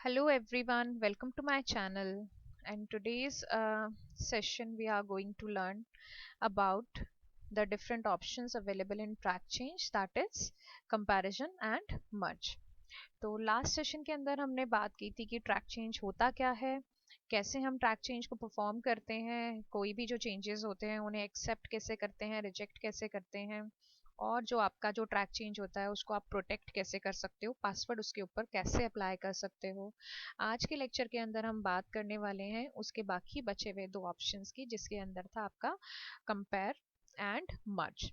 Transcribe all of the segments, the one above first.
Hello everyone, welcome to my channel. And today's session we are going to learn about the different options available in track change, that is comparison and merge. तो last session के अंदर हमने बात की थी कि track change होता क्या है, कैसे हम ट्रैक चेंज को परफॉर्म करते हैं, कोई भी जो चेंजेस होते हैं उन्हें एक्सेप्ट कैसे करते हैं, रिजेक्ट कैसे करते हैं, और जो आपका जो ट्रैक चेंज होता है उसको आप प्रोटेक्ट कैसे कर सकते हो, पासवर्ड उसके ऊपर कैसे अप्लाई कर सकते हो। आज के लेक्चर के अंदर हम बात करने वाले हैं उसके बाकी बचे हुए दो ऑप्शंस की, जिसके अंदर था आपका कंपेयर एंड मर्ज।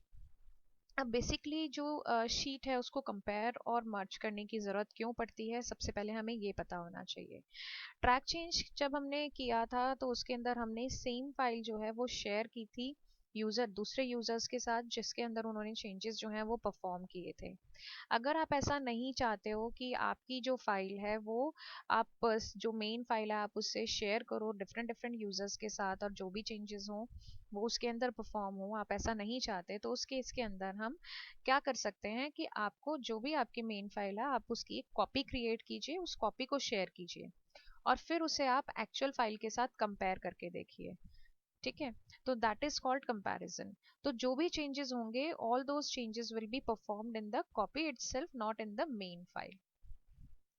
अब बेसिकली जो शीट है उसको कंपेयर और मर्ज करने की ज़रूरत क्यों पड़ती है, सबसे पहले हमें ये पता होना चाहिए। ट्रैक चेंज जब हमने किया था तो उसके अंदर हमने सेम फाइल जो है वो शेयर की थी दूसरे यूजर्स के साथ, जिसके अंदर उन्होंने चेंजेस जो हैं वो परफॉर्म किए थे। अगर आप ऐसा नहीं चाहते हो कि आपकी जो फाइल है वो आप जो मेन फाइल है आप उससे शेयर करो डिफरेंट डिफरेंट यूजर्स के साथ, और जो भी चेंजेस हों वो उसके अंदर परफॉर्म हो, आप ऐसा नहीं चाहते, तो उस केस के अंदर हम क्या कर सकते हैं कि आपको जो भी आपकी मेन फाइल है आप उसकी एक कॉपी क्रिएट कीजिए, उस कॉपी को शेयर कीजिए और फिर उसे आप एक्चुअल फाइल के साथ कंपेयर करके देखिए। ठीक है, तो दैट इज कॉल्ड कंपैरिजन। तो जो भी चेंजेस होंगे all those changes will be performed in the copy itself, not in the main file.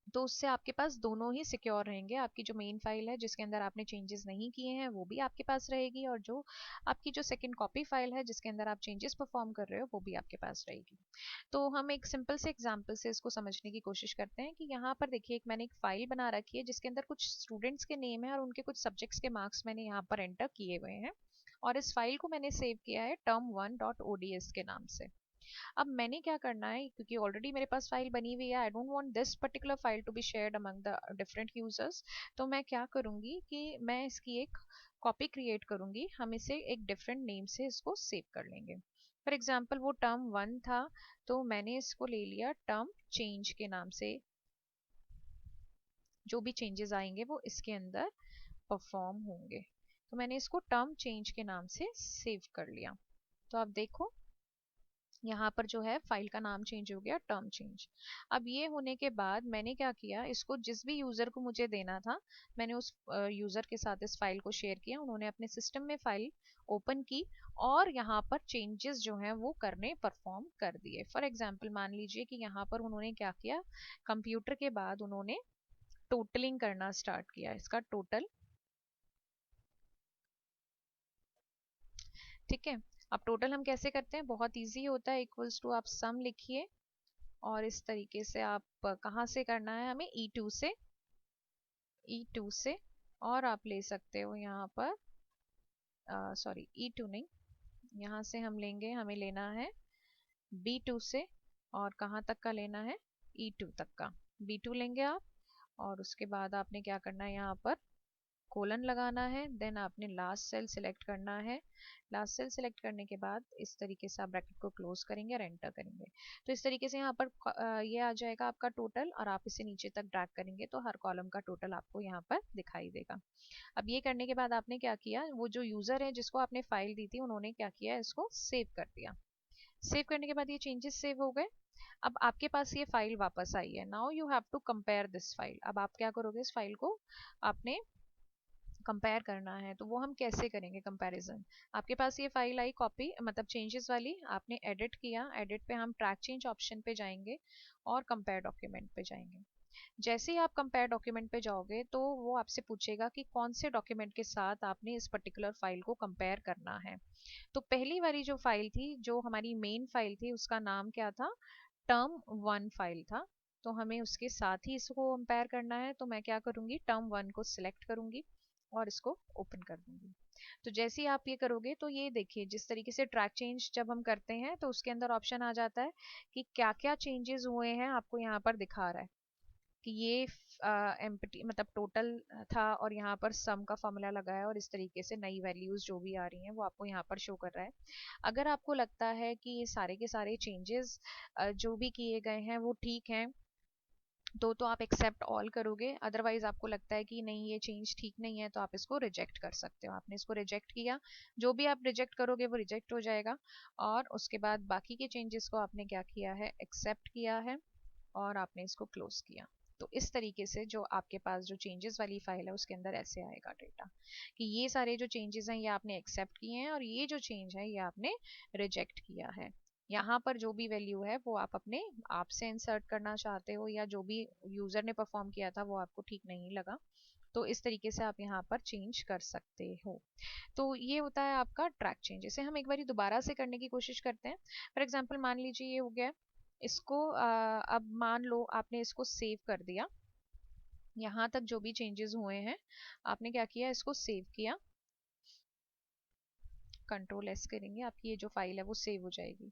तो उससे आपके पास दोनों ही सिक्योर रहेंगे, आपकी जो मेन फाइल है जिसके अंदर आपने चेंजेस नहीं किए हैं वो भी आपके पास रहेगी, और जो आपकी जो सेकंड कॉपी फाइल है जिसके अंदर आप चेंजेस परफॉर्म कर रहे हो वो भी आपके पास रहेगी। तो हम एक सिंपल से एग्जांपल से इसको समझने की कोशिश करते हैं कि यहाँ पर देखिए मैंने एक फाइल बना रखी है जिसके अंदर कुछ स्टूडेंट्स के नेम है और उनके कुछ सब्जेक्ट्स के मार्क्स मैंने यहाँ पर एंटर किए हुए हैं, और इस फाइल को मैंने सेव किया है term1.ods के नाम से। अब मैंने क्या करना है, क्योंकि ऑलरेडी मेरे पास फाइल बनी हुई है, I don't want this particular file to be shared among the different users, तो मैं क्या करूंगी कि मैं इसकी एक कॉपी क्रिएट करूंगी, हम इसे एक डिफरेंट नेम से इसको सेव कर लेंगे। फॉर एग्जाम्पल वो term1 था, तो मैंने इसको ले लिया टर्म चेंज के नाम से, जो भी चेंजेस आएंगे वो इसके अंदर परफॉर्म होंगे। तो मैंने इसको टर्म चेंज के नाम से सेव कर लिया। तो आप देखो यहाँ पर जो है फाइल का नाम चेंज हो गया टर्म चेंज। अब ये होने के बाद मैंने क्या किया, इसको जिस भी यूजर को मुझे देना था मैंने उस यूजर के साथ इस फाइल को शेयर किया, उन्होंने अपने सिस्टम में फाइल ओपन की और यहाँ पर चेंजेस जो हैं वो करने परफॉर्म कर दिए। फॉर एग्जाम्पल मान लीजिए कि यहाँ पर उन्होंने क्या किया, कंप्यूटर के बाद उन्होंने टोटलिंग करना स्टार्ट किया, इसका टोटल। ठीक है, अब टोटल हम कैसे करते हैं, बहुत इजी होता है, इक्वल्स टू आप सम लिखिए और इस तरीके से आप कहाँ से करना है, हमें E2 से, E2 से, और आप ले सकते हो यहाँ पर सॉरी E2 नहीं, यहाँ से हम लेंगे, हमें लेना है B2 से, और कहाँ तक का लेना है, E2 तक का B2 लेंगे आप। और उसके बाद आपने क्या करना है, यहाँ पर कोलन लगाना है, देन आपने लास्ट सेल सिलेक्ट करना है। लास्ट सेल सिलेक्ट करने के बाद इस तरीके से आप ब्रैकेट को क्लोज करेंगे और एंटर करेंगे, तो इस तरीके से यहाँ पर ये आ जाएगा आपका टोटल, और आप इसे नीचे तक ड्रैग करेंगे तो हर कॉलम का टोटल आपको यहाँ पर दिखाई देगा। अब ये करने के बाद आपने क्या किया, वो जो यूजर है जिसको आपने फाइल दी थी उन्होंने क्या किया, इसको सेव कर दिया। सेव करने के बाद ये चेंजेस सेव हो गए। अब आपके पास ये फाइल वापस आई है, now you have to compare this file. अब आप क्या करोगे, इस फाइल को आपने कंपेयर करना है, तो वो हम कैसे करेंगे कंपैरिजन। आपके पास ये फाइल आई कॉपी मतलब चेंजेस वाली, आपने एडिट किया, एडिट पे हम ट्रैक चेंज ऑप्शन पे जाएंगे और कंपेयर डॉक्यूमेंट पे जाएंगे। जैसे ही आप कंपेयर डॉक्यूमेंट पे जाओगे तो वो आपसे पूछेगा कि कौन से डॉक्यूमेंट के साथ आपने इस पर्टिकुलर फाइल को कंपेयर करना है। तो पहली वाली जो फाइल थी, जो हमारी मेन फाइल थी, उसका नाम क्या था, term1 फाइल था, तो हमें उसके साथ ही इसको कंपेयर करना है। तो मैं क्या करूंगी, term1 को सिलेक्ट करूंगी और इसको ओपन कर दूंगी। तो जैसे ही आप ये करोगे तो ये देखिए जिस तरीके से ट्रैक चेंज जब हम करते हैं तो उसके अंदर ऑप्शन आ जाता है कि क्या क्या चेंजेस हुए हैं, आपको यहाँ पर दिखा रहा है कि ये एम्प्टी मतलब टोटल था और यहाँ पर सम का फॉर्मूला लगा है, और इस तरीके से नई वैल्यूज जो भी आ रही हैं वो आपको यहाँ पर शो कर रहा है। अगर आपको लगता है कि ये सारे के सारे चेंजेस जो भी किए गए हैं वो ठीक हैं, तो आप एक्सेप्ट ऑल करोगे। अदरवाइज आपको लगता है कि नहीं ये चेंज ठीक नहीं है तो आप इसको रिजेक्ट कर सकते हो। आपने इसको रिजेक्ट किया, जो भी आप रिजेक्ट करोगे वो रिजेक्ट हो जाएगा, और उसके बाद बाकी के चेंजेस को आपने क्या किया है, एक्सेप्ट किया है और आपने इसको क्लोज किया। तो इस तरीके से जो आपके पास जो चेंजेस वाली फाइल है उसके अंदर ऐसे आएगा डेटा कि ये सारे जो चेंजेस हैं ये आपने एक्सेप्ट किए हैं और ये जो चेंज है ये आपने रिजेक्ट किया है। यहाँ पर जो भी वैल्यू है वो आप अपने आप से इंसर्ट करना चाहते हो या जो भी यूजर ने परफॉर्म किया था वो आपको ठीक नहीं लगा, तो इस तरीके से आप यहाँ पर चेंज कर सकते हो। तो ये होता है आपका ट्रैक चेंज। इसे हम एक बार दोबारा से करने की कोशिश करते हैं। फॉर एग्जाम्पल मान लीजिए ये हो गया, इसको अब मान लो आपने इसको सेव कर दिया, यहाँ तक जो भी चेंजेस हुए हैं आपने क्या किया, इसको सेव किया, कंट्रोल एस करेंगे, आपकी ये जो फाइल है वो सेव हो जाएगी।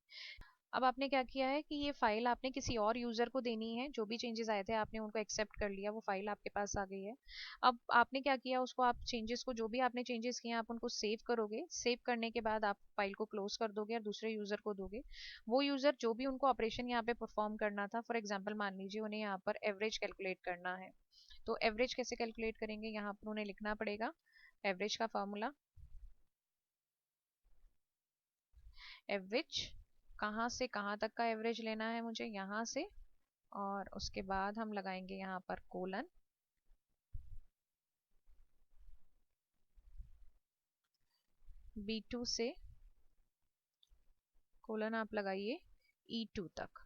अब आपने क्या किया है कि ये फाइल आपने किसी और यूजर को देनी है, जो भी चेंजेस आए थे आपने उनको एक्सेप्ट कर लिया, वो फाइल आपके पास आ गई है। अब आपने क्या किया, उसको आप चेंजेस को जो भी आपने चेंजेस किए आप उनको सेव करोगे, सेव करने के बाद आप फाइल को क्लोज कर दोगे और दूसरे यूजर को दोगे। वो यूजर जो भी उनको ऑपरेशन यहाँ पे परफॉर्म करना था, फॉर एग्जाम्पल मान लीजिए उन्हें यहाँ पर एवरेज कैलकुलेट करना है, तो एवरेज कैसे कैलकुलेट करेंगे, यहाँ पर उन्हें लिखना पड़ेगा एवरेज का फॉर्मूला। एवरेज कहाँ से कहाँ तक का एवरेज लेना है मुझे, यहाँ से, और उसके बाद हम लगाएंगे यहाँ पर कोलन, B2 से कोलन आप लगाइए E2 तक,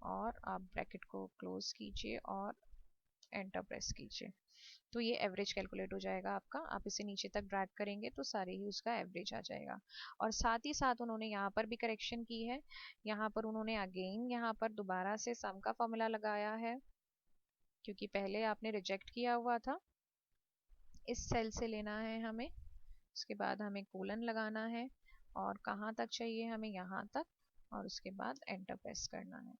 और आप ब्रैकेट को क्लोज कीजिए और एंटर प्रेस कीजिए। तो ये एवरेज कैलकुलेट हो जाएगा आपका। आप इसे नीचे तक ड्रैग करेंगे तो सारे ही उसका एवरेज आ जाएगा। और साथ ही साथ उन्होंने यहाँ पर भी करेक्शन की है, यहाँ पर उन्होंने अगेन यहाँ पर दोबारा से सम का फॉर्मूला लगाया है, क्योंकि पहले आपने रिजेक्ट किया हुआ था। इस सेल से लेना है हमें, उसके बाद हमें कोलन लगाना है, और कहाँ तक चाहिए हमें, यहाँ तक, और उसके बाद एंटर प्रेस करना है।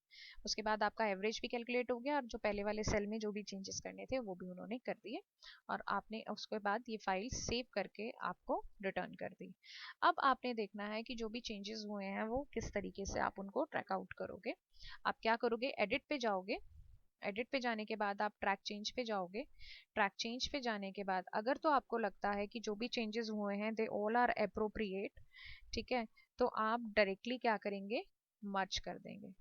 उसके बाद आपका एवरेज भी कैलकुलेट हो गया, और जो पहले वाले सेल में जो भी चेंजेस करने थे वो भी उन्होंने कर दिए, और आपने उसके बाद ये फाइल सेव करके आपको रिटर्न कर दी। अब आपने देखना है कि जो भी चेंजेस हुए हैं वो किस तरीके से आप उनको ट्रैक आउट करोगे। आप क्या करोगे, एडिट पे जाओगे, एडिट पे जाने के बाद आप ट्रैक चेंज पे जाओगे। ट्रैक चेंज पे जाने के बाद अगर तो आपको लगता है कि जो भी चेंजेस हुए हैं दे ऑल आर अप्रोप्रिएट, ठीक है, तो आप डायरेक्टली क्या करेंगे, मर्ज कर देंगे।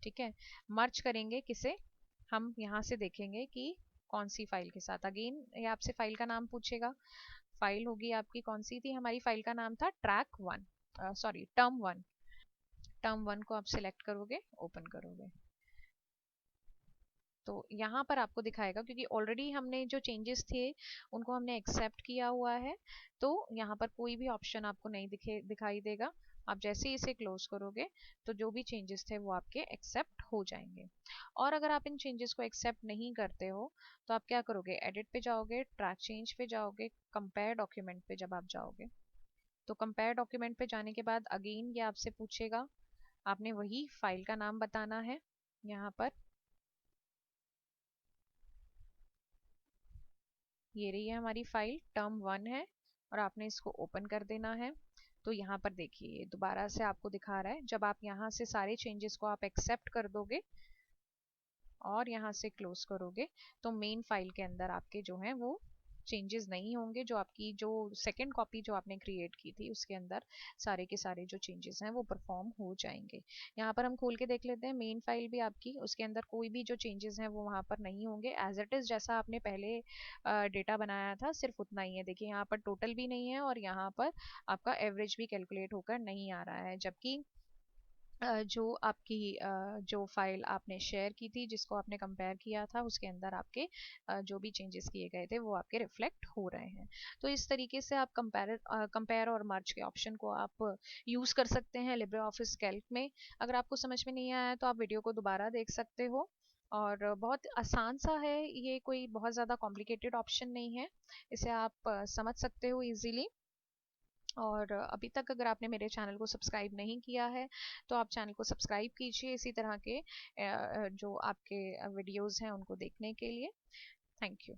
ठीक है, मर्ज करेंगे किसे, हम यहाँ से देखेंगे कि कौन सी फाइल के साथ। अगेन ये आपसे फाइल का नाम पूछेगा, फाइल होगी आपकी कौन सी थी, हमारी फाइल का नाम था track one, sorry term one. Term one को आप सिलेक्ट करोगे, ओपन करोगे, तो यहाँ पर आपको दिखाएगा, क्योंकि ऑलरेडी हमने जो चेंजेस थे उनको हमने एक्सेप्ट किया हुआ है, तो यहाँ पर कोई भी ऑप्शन आपको नहीं दिखाई देगा। आप जैसे ही इसे क्लोज करोगे तो जो भी चेंजेस थे वो आपके एक्सेप्ट हो जाएंगे। और अगर आप इन चेंजेस को एक्सेप्ट नहीं करते हो तो आप क्या करोगे, एडिट पे जाओगे, ट्रैक चेंज पे जाओगे, कंपेयर डॉक्यूमेंट पे जब आप जाओगे, तो कंपेयर डॉक्यूमेंट पे जाने के बाद अगेन ये आपसे पूछेगा, आपने वही फाइल का नाम बताना है। यहाँ पर ये रही है हमारी फाइल, टर्म वन है, और आपने इसको ओपन कर देना है। तो यहाँ पर देखिए दोबारा से आपको दिखा रहा है, जब आप यहाँ से सारे चेंजेस को आप एक्सेप्ट कर दोगे और यहाँ से क्लोज करोगे तो मेन फाइल के अंदर आपके जो हैं वो चेंजेस नहीं होंगे, जो आपकी जो सेकंड कॉपी जो आपने क्रिएट की थी उसके अंदर सारे के सारे जो चेंजेस हैं वो परफॉर्म हो जाएंगे। यहाँ पर हम खोल के देख लेते हैं, मेन फाइल भी आपकी, उसके अंदर कोई भी जो चेंजेस हैं वो वहाँ पर नहीं होंगे, एज इट इज़ जैसा आपने पहले डेटा बनाया था सिर्फ उतना ही है। देखिए यहाँ पर टोटल भी नहीं है और यहाँ पर आपका एवरेज भी कैलकुलेट होकर नहीं आ रहा है, जबकि जो आपकी जो फाइल आपने शेयर की थी जिसको आपने कंपेयर किया था उसके अंदर आपके जो भी चेंजेस किए गए थे वो आपके रिफ्लेक्ट हो रहे हैं। तो इस तरीके से आप कंपेयर और मर्ज के ऑप्शन को आप यूज़ कर सकते हैं लिब्रे ऑफिस कैल्क में। अगर आपको समझ में नहीं आया तो आप वीडियो को दोबारा देख सकते हो, और बहुत आसान सा है ये, कोई बहुत ज़्यादा कॉम्प्लिकेटेड ऑप्शन नहीं है, इसे आप समझ सकते हो इजीली। और अभी तक अगर आपने मेरे चैनल को सब्सक्राइब नहीं किया है तो आप चैनल को सब्सक्राइब कीजिए इसी तरह के जो आपके वीडियोस हैं उनको देखने के लिए। Thank you.